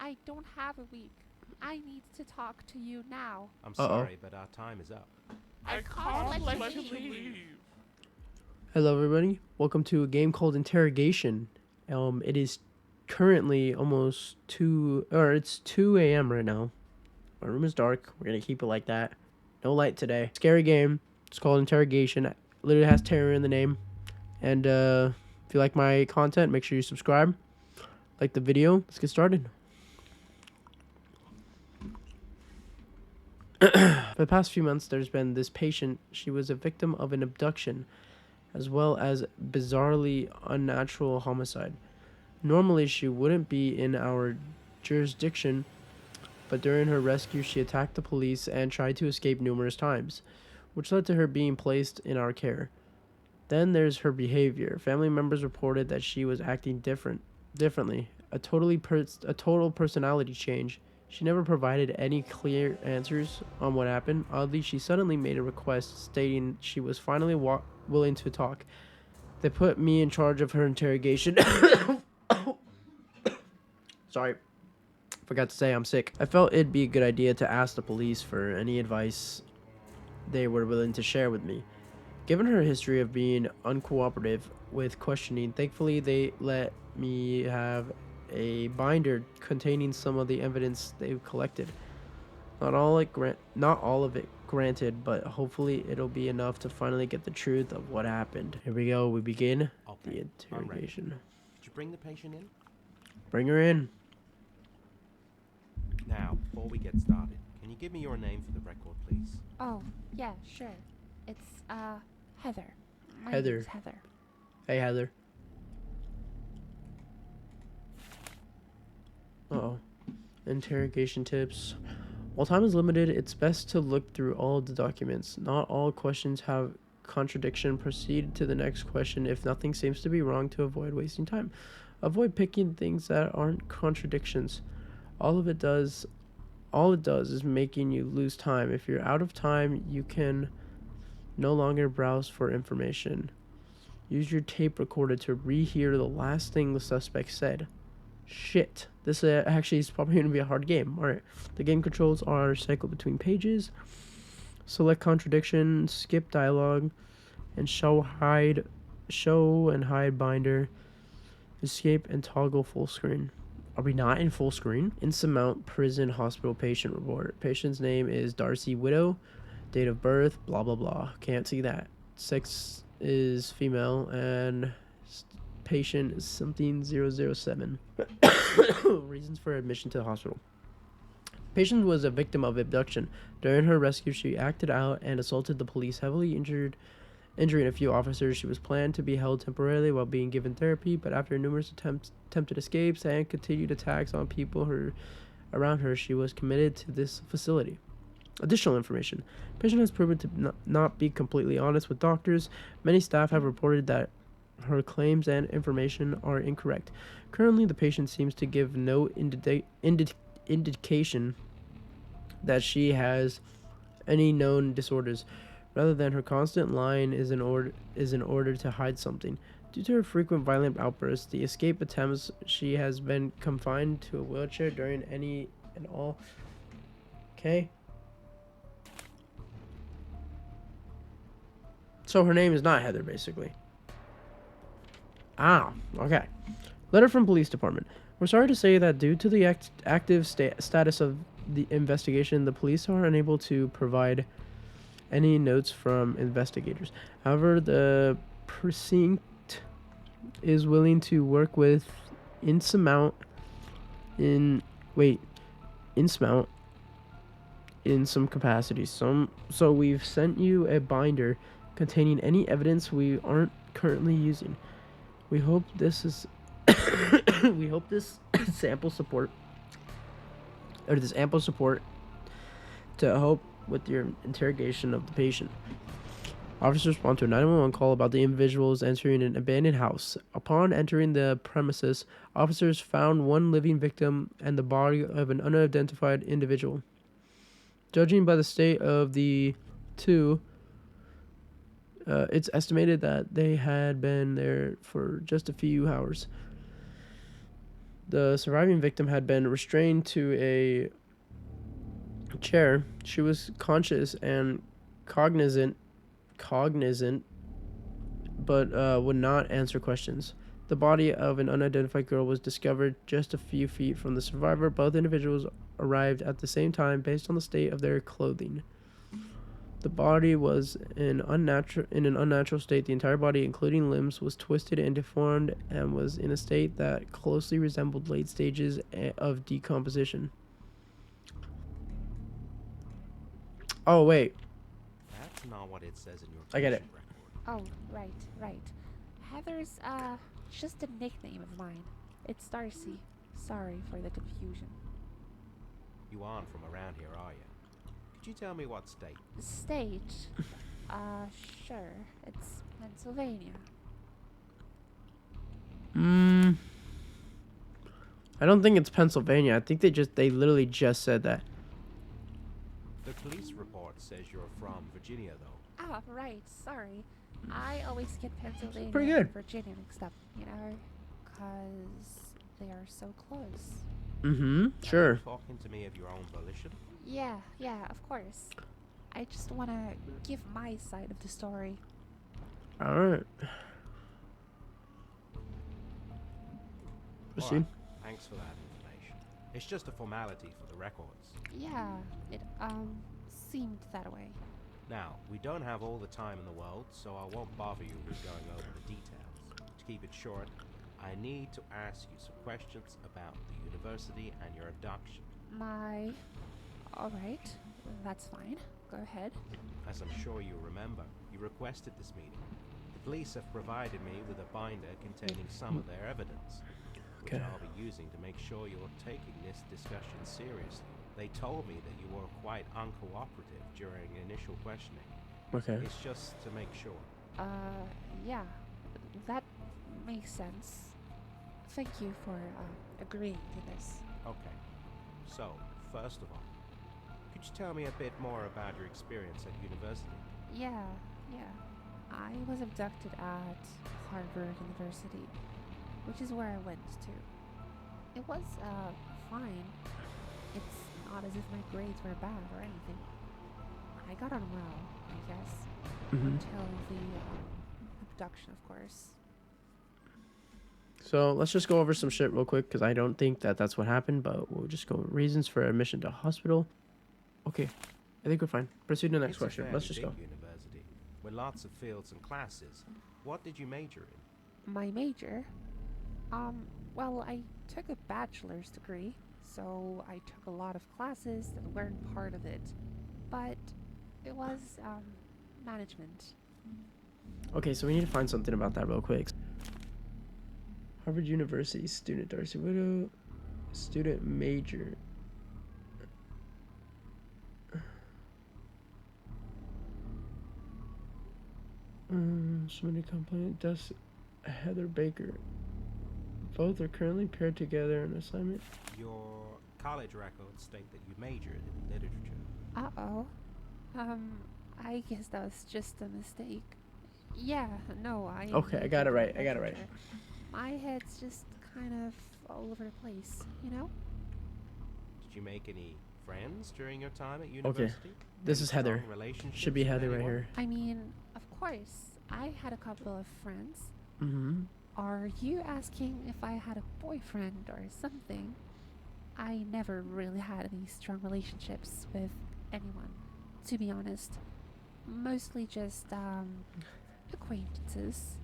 I don't have a week. I need to talk to you now. I'm Uh-oh. sorry, but our time is up. I can't let you leave. Hello, everybody. Welcome to a game called Interrogation. It is currently almost 2 a.m. right now. My room is dark. We're gonna keep it like that. No light today. Scary game. It's called Interrogation. It literally has terror in the name. And if you like my content, make sure you subscribe. Like the video. Let's get started. For the past few months, there's been this patient. She was a victim of an abduction, as well as bizarrely unnatural homicide. Normally, she wouldn't be in our jurisdiction, but during her rescue, she attacked the police and tried to escape numerous times, which led to her being placed in our care. Then there's her behavior. Family members reported that she was acting differently, a total personality change. She never provided any clear answers on what happened. Oddly, she suddenly made a request stating she was finally willing to talk. They put me in charge of her interrogation. Sorry, forgot to say I'm sick. I felt it'd be a good idea to ask the police for any advice they were willing to share with me. Given her history of being uncooperative with questioning, thankfully they let me have a binder containing some of the evidence they've collected. Not all of it granted, but hopefully it'll be enough to finally get the truth of what happened. Here we go. We begin the interrogation. Did you bring the patient in? Bring her in. Now, before we get started, can you give me your name for the record, please? Oh, yeah, sure. It's, Heather. My Heather. name's Heather. Hey, Heather. Uh-oh. Interrogation tips. While time is limited, it's best to look through all of the documents. Not all questions have contradiction. Proceed to the next question if nothing seems to be wrong to avoid wasting time. Avoid picking things that aren't contradictions. All it does is making you lose time. If you're out of time, you can no longer browse for information. Use your tape recorder to rehear the last thing the suspect said. Shit. This actually is probably going to be a hard game. Alright. The game controls are cycle between pages. Select contradiction, skip dialogue, and show and hide binder. Escape and toggle full screen. Are we not in full screen? Insurmount prison hospital patient report. Patient's name is Darcy Widow. Date of birth, blah blah blah. Can't see that. Sex is female and patient is something 007. Reasons for admission to the hospital. Patient was a victim of abduction. During her rescue, she acted out and assaulted the police, heavily injuring a few officers. She was planned to be held temporarily while being given therapy, but after numerous attempted escapes and continued attacks on people around her, she was committed to this facility. Additional information. Patient has proven to not be completely honest with doctors. Many staff have reported that her claims and information are incorrect. Currently, the patient seems to give no indication that she has any known disorders. Rather than her constant lying is in order to hide something. Due to her frequent violent outbursts, the escape attempts, she has been confined to a wheelchair during any and all. Okay. So her name is not Heather, basically. Ah, okay. Letter from police department. We're sorry to say that due to the active status of the investigation, the police are unable to provide any notes from investigators. However, the precinct is willing to work with Insurmount in some capacity. So we've sent you a binder containing any evidence we aren't currently using. We hope this ample support to help with your interrogation of the patient. Officers respond to a 911 call about the individuals entering an abandoned house. Upon entering the premises, officers found one living victim and the body of an unidentified individual. Judging by the state of the two, it's estimated that they had been there for just a few hours. The surviving victim had been restrained to a chair. She was conscious and cognizant, but would not answer questions. The body of an unidentified girl was discovered just a few feet from the survivor. Both individuals arrived at the same time based on the state of their clothing. The body was in an unnatural state. The entire body, including limbs, was twisted and deformed and was in a state that closely resembled late stages of decomposition. Oh, wait. That's not what it says in your I get it. patient record. Oh, right. Heather's, just a nickname of mine. It's Darcy. Sorry for the confusion. You aren't from around here, are you? Could you tell me what state? State? Sure. It's Pennsylvania. I don't think it's Pennsylvania. I think they literally just said that. The police report says you're from Virginia, though. Ah, right. Sorry. I always get Pennsylvania Pretty good. and Virginia mixed up, you know, because they are so close. Are you Sure. talking to me of your own volition? Yeah, of course. I just want to give my side of the story. Alright. Proceed. Alright, thanks for that information. It's just a formality for the records. Yeah, it, seemed that way. Now, we don't have all the time in the world, so I won't bother you with going over the details. To keep it short, I need to ask you some questions about the university and your abduction. Alright, that's fine. Go ahead. As I'm sure you remember, you requested this meeting. The police have provided me with a binder containing some of their evidence, which Okay. I'll be using to make sure you're taking this discussion seriously. They told me that you were quite uncooperative during initial questioning. Okay. It's just to make sure. Yeah, that makes sense. Thank you for, agreeing to this. Okay. So, first of all, could you tell me a bit more about your experience at university? Yeah. I was abducted at Harvard University, which is where I went to. It was, fine. It's not as if my grades were bad or anything. I got on well, I guess. Until the, abduction, of course. So let's just go over some shit real quick because I don't think that's what happened, but we'll just go over reasons for admission to hospital. Okay, I think we're fine. Proceed to the next It's a question. fairly Let's just big go. university with lots of fields and classes. What did you major in? My major? Well, I took a bachelor's degree, so I took a lot of classes that weren't part of it. But it was, management. Okay, so we need to find something about that real quick. Harvard University student Darcy Widow, student major. Submitted complaint. Dust Heather Baker. Both are currently paired together in assignment. Your college records state that you majored in literature. Uh-oh. I guess that was just a mistake. Yeah, no, I... Okay, I got it right. I got it right. literature. My head's just kind of all over the place, you know? Did you make any friends during your time at university? This Any is Heather. strong relationships Should be with Heather right anyone? here. I mean, of course, I had a couple of friends. Mm-hmm. Are you asking if I had a boyfriend or something? I never really had any strong relationships with anyone, to be honest. Mostly just, acquaintances.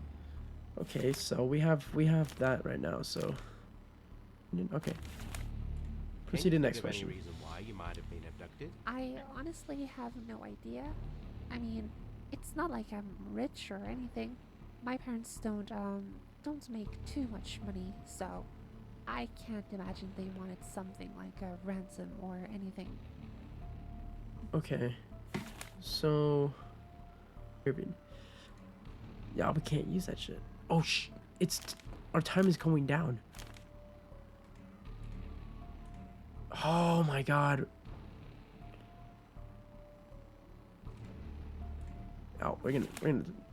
Okay, so we have that right now. So, okay. Proceed to the next Can you think question. of any reason why you might have been abducted? I honestly have no idea. I mean, it's not like I'm rich or anything. My parents don't make too much money, so I can't imagine they wanted something like a ransom or anything. Okay. So, yeah, we can't use that shit. Oh our time is going down. Oh my god. out.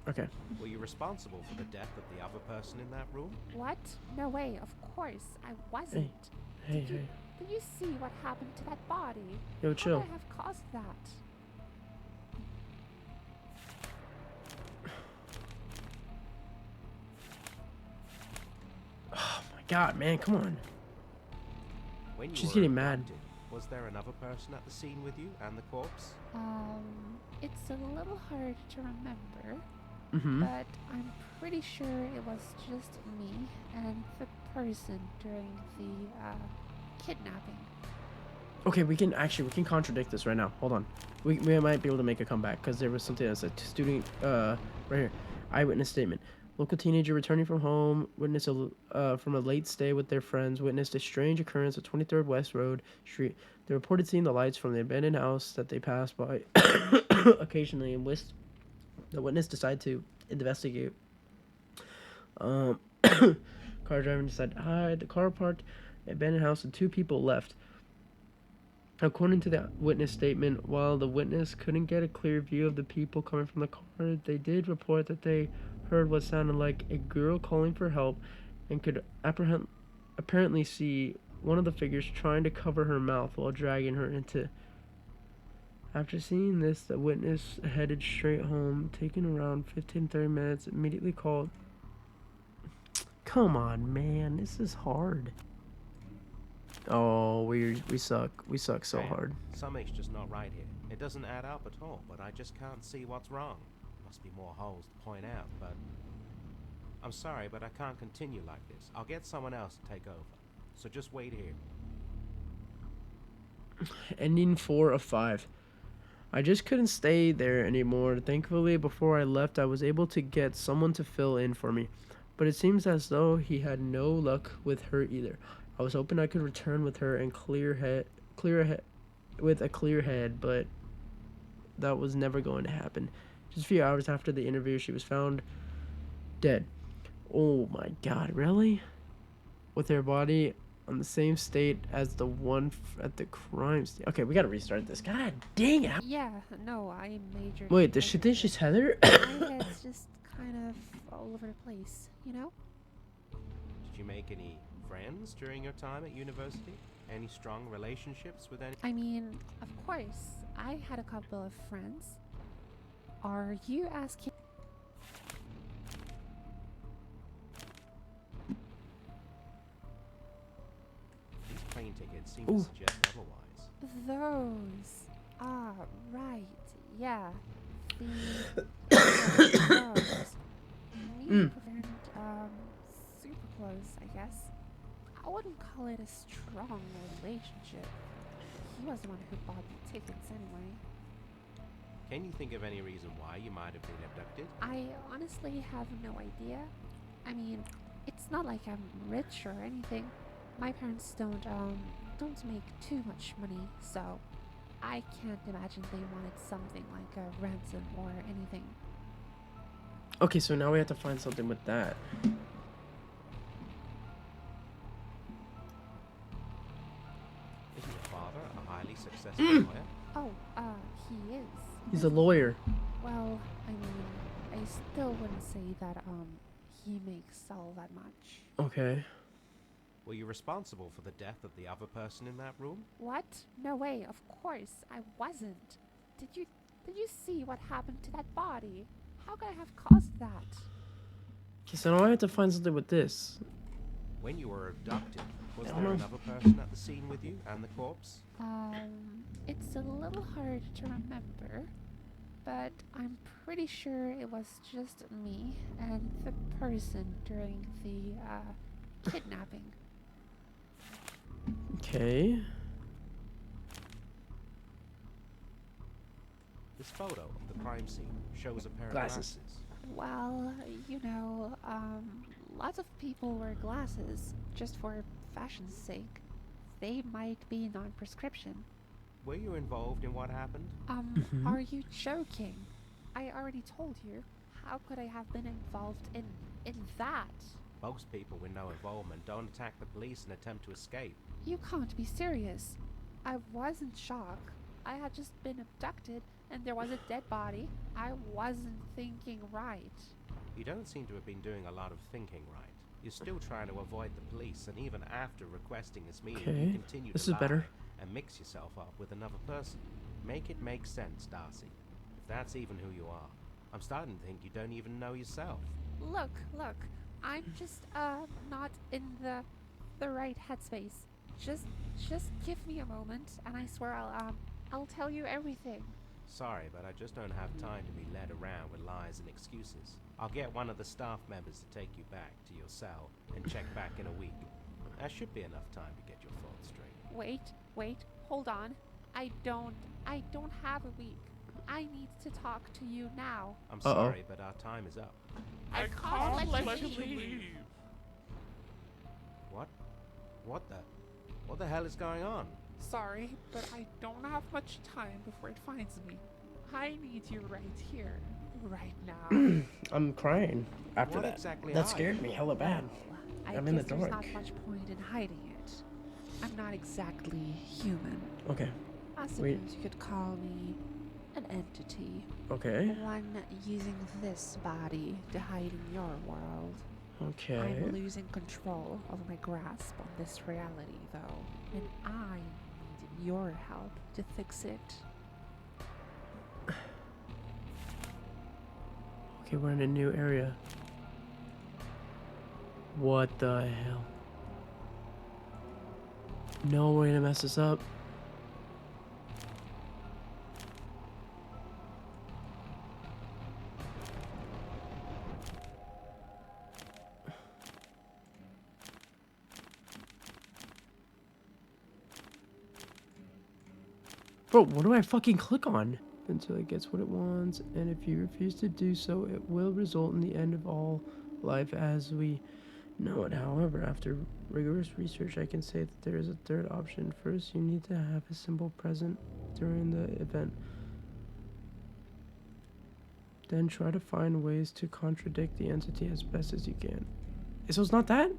Okay. Were you responsible for the death of the other person in that room? What? No way, of course, I wasn't. Hey, Did you, hey. did you see what happened to that body? Yo, How chill. could I have caused that? Oh my god, man, come on. When you She's were getting mad. abducted, was there another person at the scene with you and the corpse? It's a little hard to remember, Mm-hmm. but I'm pretty sure it was just me and the person during the kidnapping. Okay, we can contradict this right now. Hold on. We might be able to make a comeback because there was something that said student right here. Eyewitness statement. Local teenager returning from home witnessed from a late stay with their friends witnessed a strange occurrence at 23rd West Road Street. They reported seeing the lights from the abandoned house that they passed by occasionally, and the witness decided to investigate. Um, car driver decided to hide. The car parked at the abandoned house and two people left. According to the witness statement, while the witness couldn't get a clear view of the people coming from the car, they did report that they heard what sounded like a girl calling for help and could apparently see one of the figures trying to cover her mouth while dragging her into. After seeing this, the witness headed straight home, taking around 15-30 minutes, immediately called. Come on, man, this is hard. Oh, we suck. We suck so Man, hard. Something's just not right here. It doesn't add up at all, but I just can't see what's wrong. Must be more holes to point out, but I'm sorry, but I can't continue like this. I'll get someone else to take over. So just wait here. Ending 4 of 5. I just couldn't stay there anymore. Thankfully, before I left, I was able to get someone to fill in for me. But it seems as though he had no luck with her either. I was hoping I could return with her and with a clear head, but that was never going to happen. Just a few hours after the interview, she was found dead. Oh my god, really? With her body on the same state as the one at the crime scene. Okay, we gotta restart this. God dang it. Yeah, no, I majored. Wait, does she think she's Heather? My head's just kind of all over the place, you know? Did you make any friends during your time at university? Any strong relationships with any? I mean, of course, I had a couple of friends. Are you asking? These plane tickets seem Ooh. to suggest otherwise. Those. Ah, right. Yeah. Those. Me and super close, I guess. I wouldn't call it a strong relationship. He was the one who bought the tickets anyway. Can you think of any reason why you might have been abducted? I honestly have no idea. I mean, it's not like I'm rich or anything. My parents don't make too much money, so I can't imagine they wanted something like a ransom or anything. Okay, so now we have to find something with that. Isn't your father a highly successful lawyer? Oh, he is. He's a lawyer. Well, I mean, I still wouldn't say that, he makes all that much. Okay. Were you responsible for the death of the other person in that room? What? No way, of course, I wasn't. Did you see what happened to that body? How could I have caused that? Okay, so now I have to find something with this. When you were abducted, was I there don't know. another person at the scene with you and the corpse? It's a little hard to remember, but I'm pretty sure it was just me and the person during the kidnapping. Okay. This photo of the crime scene shows a pair of Glasses. glasses. Well, lots of people wear glasses just for fashion's sake. They might be non-prescription. Were you involved in what happened? Are you joking? I already told you. How could I have been involved in that? Most people with no involvement don't attack the police and attempt to escape. You can't be serious. I was in shock. I had just been abducted and there was a dead body, I wasn't thinking right. You don't seem to have been doing a lot of thinking right. You're still trying to avoid the police, and even after requesting this meeting, Okay, you continue this to is lie better. and mix yourself up with another person. Make it make sense, Darcy. If that's even who you are. I'm starting to think you don't even know yourself. Look, I'm just, not in the right headspace. Just, just give me a moment, and I swear I'll tell you everything. Sorry, but I just don't have time to be led around with lies and excuses. I'll get one of the staff members to take you back to your cell and check back in a week. That should be enough time to get your thoughts straight. Wait, hold on. I don't have a week. I need to talk to you now. I'm Uh-oh. sorry, but our time is up. I can't let you leave. What? What the hell is going on? Sorry, but I don't have much time before it finds me. I need you right here, right now. I'm crying after What that. exactly That are scared you? me hella bad. I I'm guess in the there's dark. not much point in hiding it. I'm not exactly human. Okay, I suppose Wait. you could call me an entity. okay, One using this body to hide in your world. okay. I'm losing control over my grasp on this reality, though, and I need your help to fix it. Okay, we're in a new area. What the hell? No way to mess this up. Bro, what do I fucking click on? Until it gets what it wants, and if you refuse to do so, it will result in the end of all life as we know it. However, after rigorous research, I can say that there is a third option. First, you need to have a symbol present during the event. Then try to find ways to contradict the entity as best as you can. So it's not that?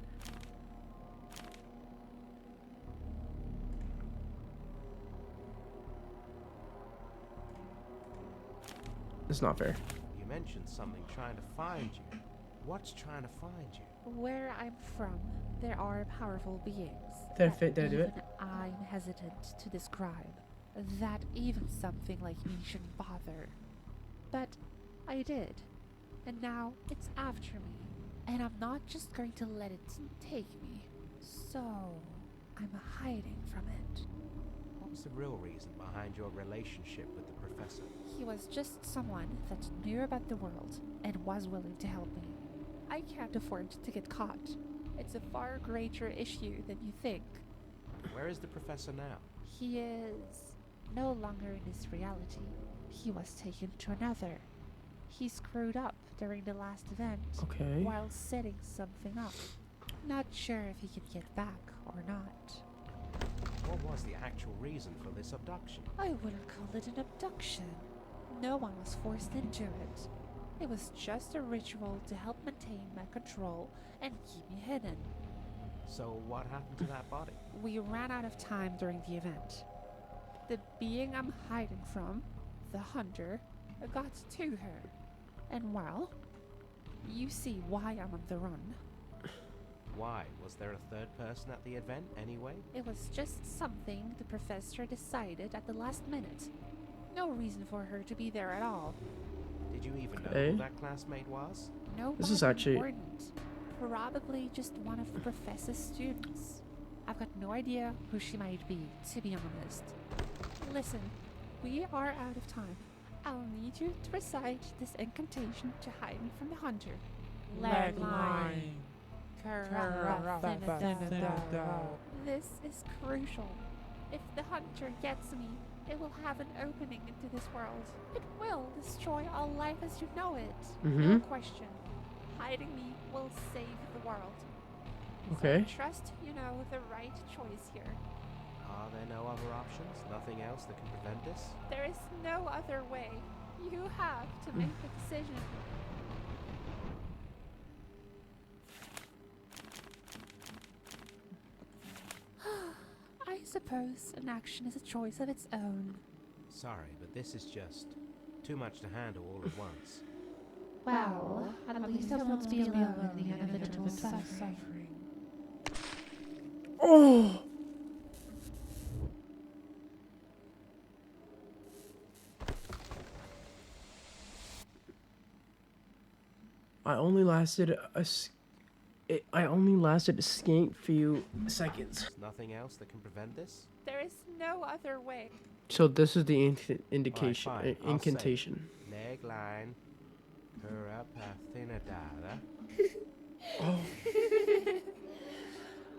It's not fair. You mentioned something trying to find you. What's trying to find you? Where I'm from, there are powerful beings Did I that fit- did I do it? even I'm hesitant to describe. That even something like me shouldn't bother. But I did. And now it's after me. And I'm not just going to let it take me. So, I'm hiding from it. What was the real reason behind your relationship with the professor? He was just someone that knew about the world and was willing to help me. I can't afford to get caught. It's a far greater issue than you think. Where is the professor now? He is no longer in this reality. He was taken to another. He screwed up during the last event Okay. while setting something up. Not sure if he can get back or not. What was the actual reason for this abduction? I wouldn't call it an abduction. No one was forced into it. It was just a ritual to help maintain my control and keep me hidden. So what happened to that body? We ran out of time during the event. The being I'm hiding from, the hunter, got to her. And well, you see why I'm on the run. Why? Was there a third person at the event anyway? It was just something the professor decided at the last minute. No reason for her to be there at all. Did you even know Okay. who that classmate was? Nobody This is actually- important. Probably just one of the professor's students. I've got no idea who she might be, to be honest. Listen, we are out of time. I'll need you to recite this incantation to hide me from the hunter. Lead line. This is crucial. If the hunter gets me, it will have an opening into this world. It will destroy all life as you know it. No question. Hiding me will save the world. Okay. So trust you know the right choice here. Are there no other options? Nothing else that can prevent this? There is no other way. You have to make a decision. I suppose an action is a choice of its own. Sorry, but this is just Too much to handle all at once. Well, at least I won't be alone in the inevitable suffering. Oh! I only lasted a scant few seconds. There's nothing else that can prevent this? There is no other way. So this is the indication, Alright, fine. I'll incantation. Leg line. Pura pathinadada. Oh,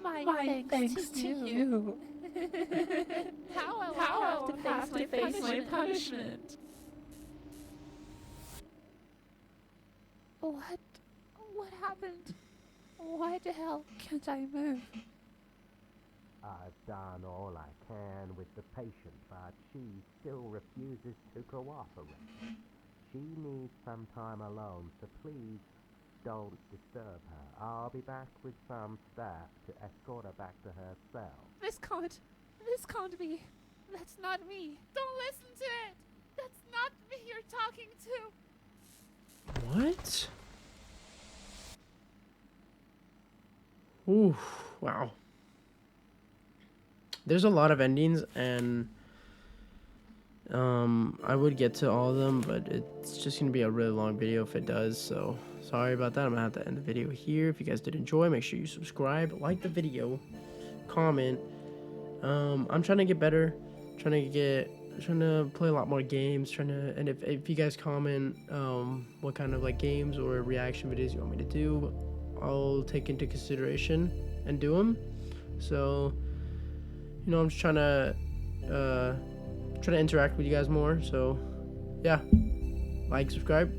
My thanks to you. How will How I have to face my punishment? What happened? Why the hell can't I move? I've done all I can with the patient, but she still refuses to cooperate. She needs some time alone, so please don't disturb her. I'll be back with some staff to escort her back to her cell. This can't be. That's not me. Don't listen to it. That's not me you're talking to. what? Ooh, wow. There's a lot of endings, and I would get to all of them, but it's just gonna be a really long video if it does. So sorry about that. I'm gonna have to end the video here. If you guys did enjoy, make sure you subscribe, like the video, comment. I'm trying to get better, trying to play a lot more games, and if you guys comment what kind of like games or reaction videos you want me to do, I'll take into consideration and do them. So I'm just trying to interact with you guys more. So yeah, like, subscribe.